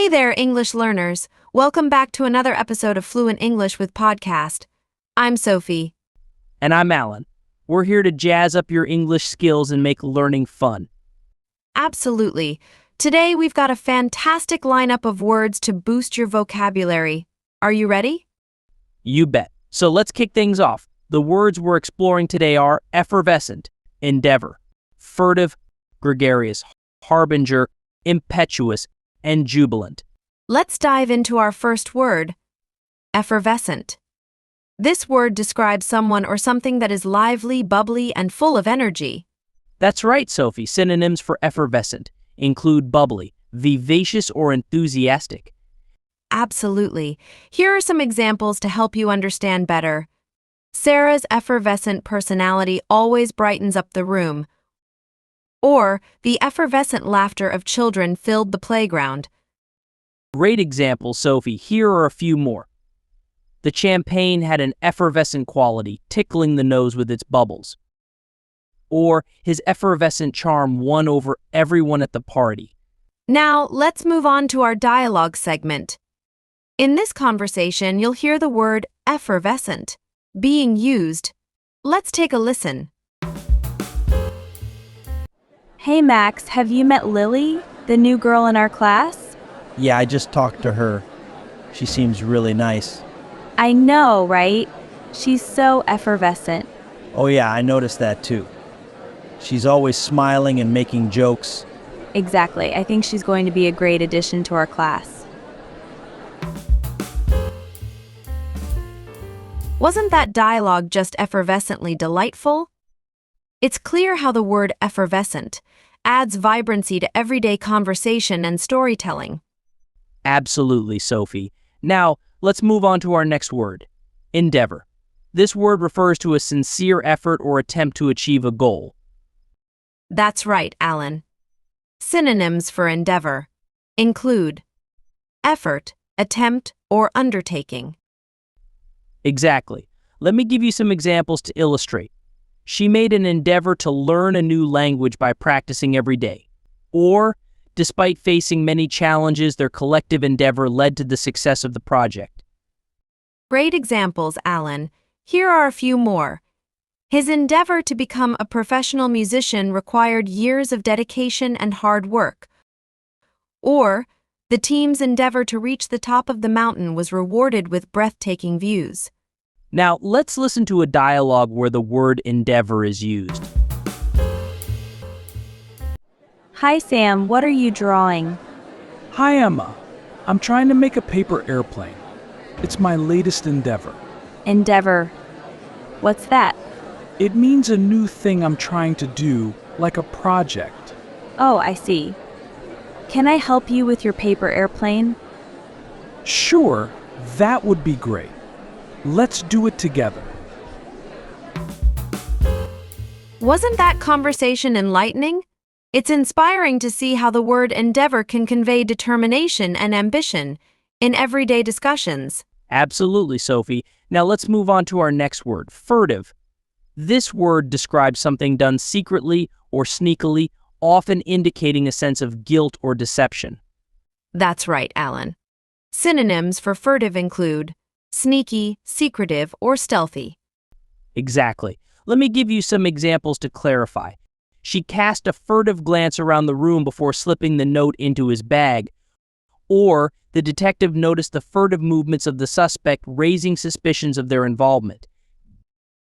Hey there, English learners. Welcome back to another episode of Fluent English with Podcast. I'm Sophie. And I'm Alan. We're here to jazz up your English skills and make learning fun. Absolutely. Today we've got a fantastic lineup of words to boost your vocabulary. Are you ready? You bet. So let's kick things off. The words we're exploring today are effervescent, endeavor, furtive, gregarious, harbinger, impetuous, and jubilant. Let's dive into our first word, effervescent. This word describes someone or something that is lively, bubbly, and full of energy. That's right, Sophie. Synonyms for effervescent include bubbly, vivacious, or enthusiastic. Absolutely. Here are some examples to help you understand better. Sarah's effervescent personality always brightens up the room. Or, the effervescent laughter of children filled the playground. Great examples, Sophie. Here are a few more. The champagne had an effervescent quality, tickling the nose with its bubbles. Or, his effervescent charm won over everyone at the party. Now, let's move on to our dialogue segment. In this conversation, you'll hear the word effervescent being used. Let's take a listen. Hey Max, have you met Lily, the new girl in our class? Yeah, I just talked to her. She seems really nice. I know, right? She's so effervescent. Oh yeah, I noticed that too. She's always smiling and making jokes. Exactly. I think she's going to be a great addition to our class. Wasn't that dialogue just effervescently delightful? It's clear how the word effervescent adds vibrancy to everyday conversation and storytelling. Absolutely, Sophie. Now, let's move on to our next word, endeavor. This word refers to a sincere effort or attempt to achieve a goal. That's right, Alan. Synonyms for endeavor include effort, attempt, or undertaking. Exactly. Let me give you some examples to illustrate. She made an endeavor to learn a new language by practicing every day. Or, despite facing many challenges, their collective endeavor led to the success of the project. Great examples, Alan. Here are a few more. His endeavor to become a professional musician required years of dedication and hard work. Or, the team's endeavor to reach the top of the mountain was rewarded with breathtaking views. Now, let's listen to a dialogue where the word endeavor is used. Hi Sam, what are you drawing? Hi Emma, I'm trying to make a paper airplane. It's my latest endeavor. Endeavor. What's that? It means a new thing I'm trying to do, like a project. Oh, I see. Can I help you with your paper airplane? Sure, that would be great. Let's do it together. Wasn't that conversation enlightening? It's inspiring to see how the word endeavor can convey determination and ambition in everyday discussions. Absolutely, Sophie. Now let's move on to our next word, furtive. This word describes something done secretly or sneakily, often indicating a sense of guilt or deception. That's right, Alan. Synonyms for furtive include sneaky, secretive, or stealthy. Exactly. Let me give you some examples to clarify. She cast a furtive glance around the room before slipping the note into his bag. Or, the detective noticed the furtive movements of the suspect, raising suspicions of their involvement.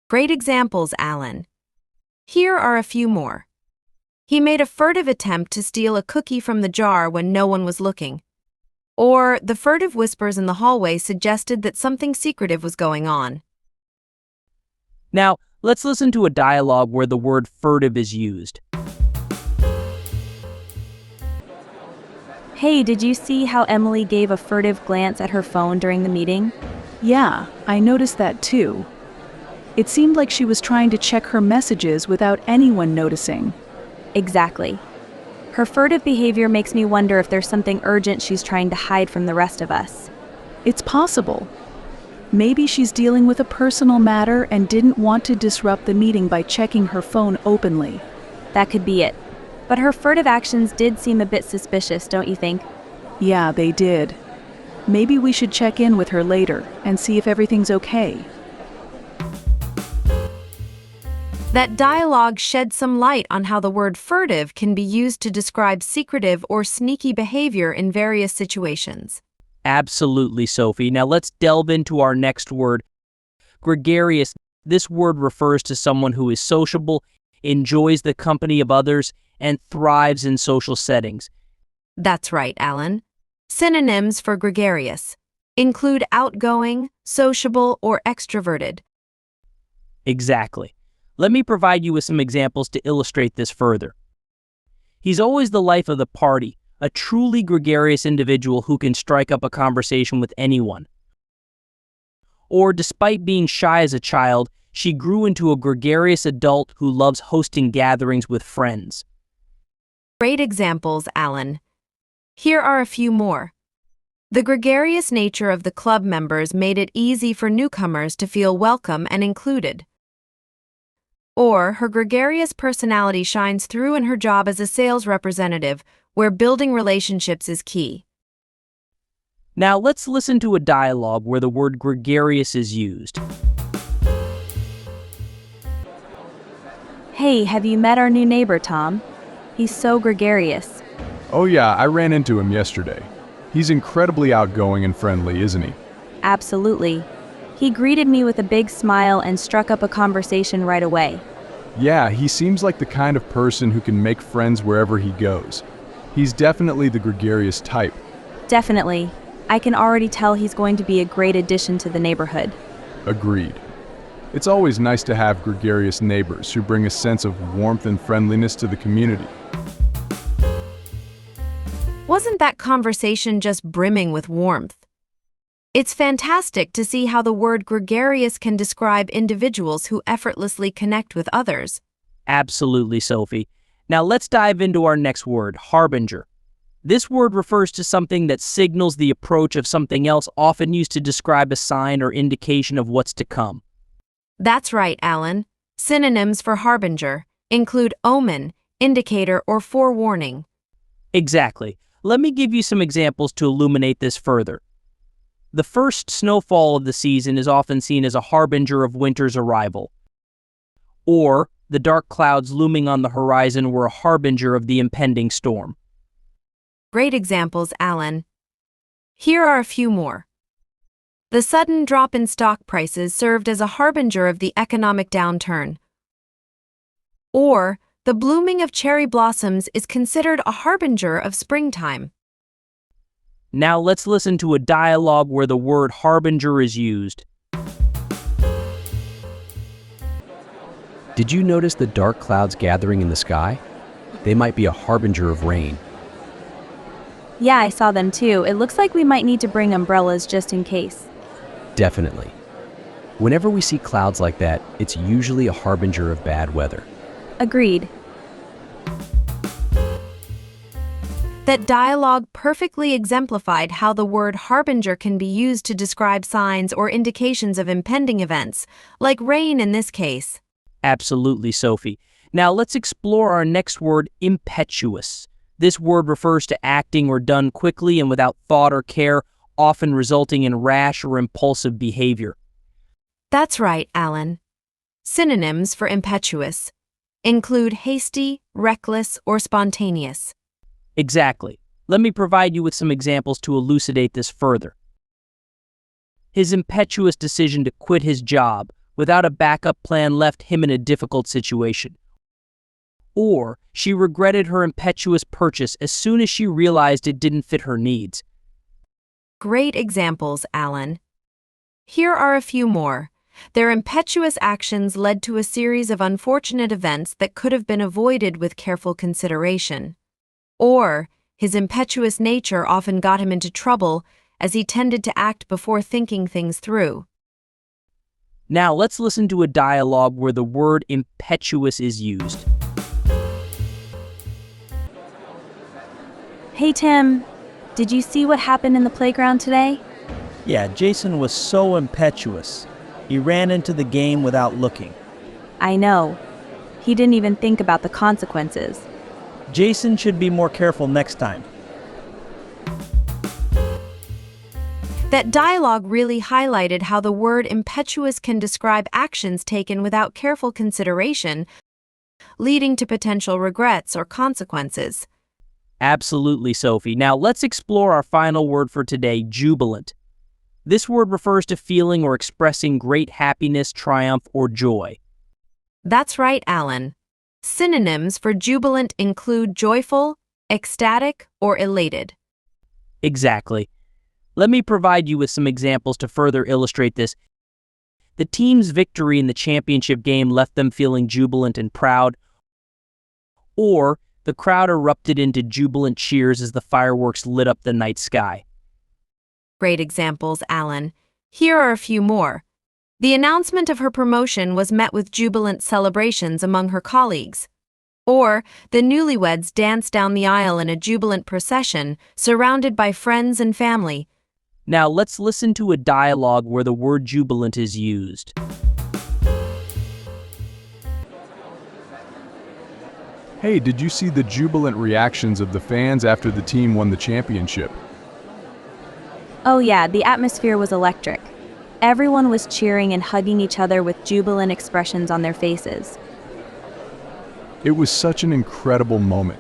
Great examples, Alan. Here are a few more. He made a furtive attempt to steal a cookie from the jar when no one was looking. Or, the furtive whispers in the hallway suggested that something secretive was going on. Now, let's listen to a dialogue where the word furtive is used. Hey, did you see how Emily gave a furtive glance at her phone during the meeting? Yeah, I noticed that too. It seemed like she was trying to check her messages without anyone noticing. Exactly. Her furtive behavior makes me wonder if there's something urgent she's trying to hide from the rest of us. It's possible. Maybe she's dealing with a personal matter and didn't want to disrupt the meeting by checking her phone openly. That could be it. But her furtive actions did seem a bit suspicious, don't you think? Yeah, they did. Maybe we should check in with her later and see if everything's okay. That dialogue sheds some light on how the word furtive can be used to describe secretive or sneaky behavior in various situations. Absolutely, Sophie. Now let's delve into our next word, gregarious. This word refers to someone who is sociable, enjoys the company of others, and thrives in social settings. That's right, Alan. Synonyms for gregarious include outgoing, sociable, or extroverted. Exactly. Let me provide you with some examples to illustrate this further. He's always the life of the party, a truly gregarious individual who can strike up a conversation with anyone. Or, despite being shy as a child, she grew into a gregarious adult who loves hosting gatherings with friends. Great examples, Alan. Here are a few more. The gregarious nature of the club members made it easy for newcomers to feel welcome and included. Or, her gregarious personality shines through in her job as a sales representative, where building relationships is key. Now let's listen to a dialogue where the word gregarious is used. Hey, have you met our new neighbor, Tom? He's so gregarious. Oh yeah, I ran into him yesterday. He's incredibly outgoing and friendly, isn't he? Absolutely. He greeted me with a big smile and struck up a conversation right away. Yeah, he seems like the kind of person who can make friends wherever he goes. He's definitely the gregarious type. Definitely. I can already tell he's going to be a great addition to the neighborhood. Agreed. It's always nice to have gregarious neighbors who bring a sense of warmth and friendliness to the community. Wasn't that conversation just brimming with warmth? It's fantastic to see how the word gregarious can describe individuals who effortlessly connect with others. Absolutely, Sophie. Now let's dive into our next word, harbinger. This word refers to something that signals the approach of something else, often used to describe a sign or indication of what's to come. That's right, Alan. Synonyms for harbinger include omen, indicator, or forewarning. Exactly. Let me give you some examples to illuminate this further. The first snowfall of the season is often seen as a harbinger of winter's arrival. Or, the dark clouds looming on the horizon were a harbinger of the impending storm. Great examples, Alan. Here are a few more. The sudden drop in stock prices served as a harbinger of the economic downturn. Or, the blooming of cherry blossoms is considered a harbinger of springtime. Now let's listen to a dialogue where the word harbinger is used. Did you notice the dark clouds gathering in the sky? They might be a harbinger of rain. Yeah, I saw them too. It looks like we might need to bring umbrellas just in case. Definitely. Whenever we see clouds like that, it's usually a harbinger of bad weather. Agreed. That dialogue perfectly exemplified how the word harbinger can be used to describe signs or indications of impending events, like rain in this case. Absolutely, Sophie. Now let's explore our next word, impetuous. This word refers to acting or done quickly and without thought or care, often resulting in rash or impulsive behavior. That's right, Alan. Synonyms for impetuous include hasty, reckless, or spontaneous. Exactly. Let me provide you with some examples to elucidate this further. His impetuous decision to quit his job without a backup plan left him in a difficult situation. Or, she regretted her impetuous purchase as soon as she realized it didn't fit her needs. Great examples, Alan. Here are a few more. Their impetuous actions led to a series of unfortunate events that could have been avoided with careful consideration. Or, his impetuous nature often got him into trouble as he tended to act before thinking things through. Now let's listen to a dialogue where the word impetuous is used. Hey, Tim. Did you see what happened in the playground today? Yeah, Jason was so impetuous. He ran into the game without looking. I know. He didn't even think about the consequences. Jason should be more careful next time. That dialogue really highlighted how the word impetuous can describe actions taken without careful consideration, leading to potential regrets or consequences. Absolutely, Sophie. Now let's explore our final word for today, jubilant. This word refers to feeling or expressing great happiness, triumph, or joy. That's right, Alan. Synonyms for jubilant include joyful, ecstatic, or elated. Exactly. Let me provide you with some examples to further illustrate this. The team's victory in the championship game left them feeling jubilant and proud, or the crowd erupted into jubilant cheers as the fireworks lit up the night sky. Great examples, Alan. Here are a few more. The announcement of her promotion was met with jubilant celebrations among her colleagues. Or, the newlyweds danced down the aisle in a jubilant procession, surrounded by friends and family. Now let's listen to a dialogue where the word jubilant is used. Hey, did you see the jubilant reactions of the fans after the team won the championship? Oh yeah, the atmosphere was electric. Everyone was cheering and hugging each other with jubilant expressions on their faces. It was such an incredible moment.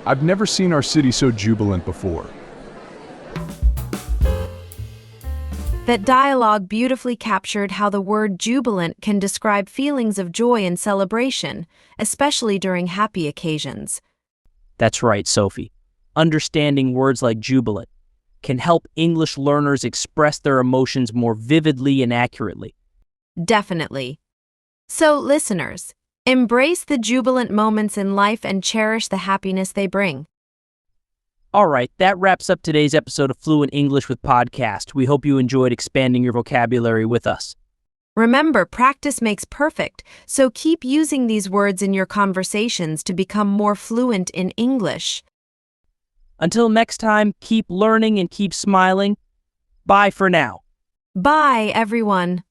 I've never seen our city so jubilant before. That dialogue beautifully captured how the word jubilant can describe feelings of joy and celebration, especially during happy occasions. That's right, Sophie. Understanding words like jubilant can help English learners express their emotions more vividly and accurately. Definitely. So, listeners, embrace the jubilant moments in life and cherish the happiness they bring. All right, that wraps up today's episode of Fluent English with Podcast. We hope you enjoyed expanding your vocabulary with us. Remember, practice makes perfect, so keep using these words in your conversations to become more fluent in English. Until next time, keep learning and keep smiling. Bye for now. Bye, everyone.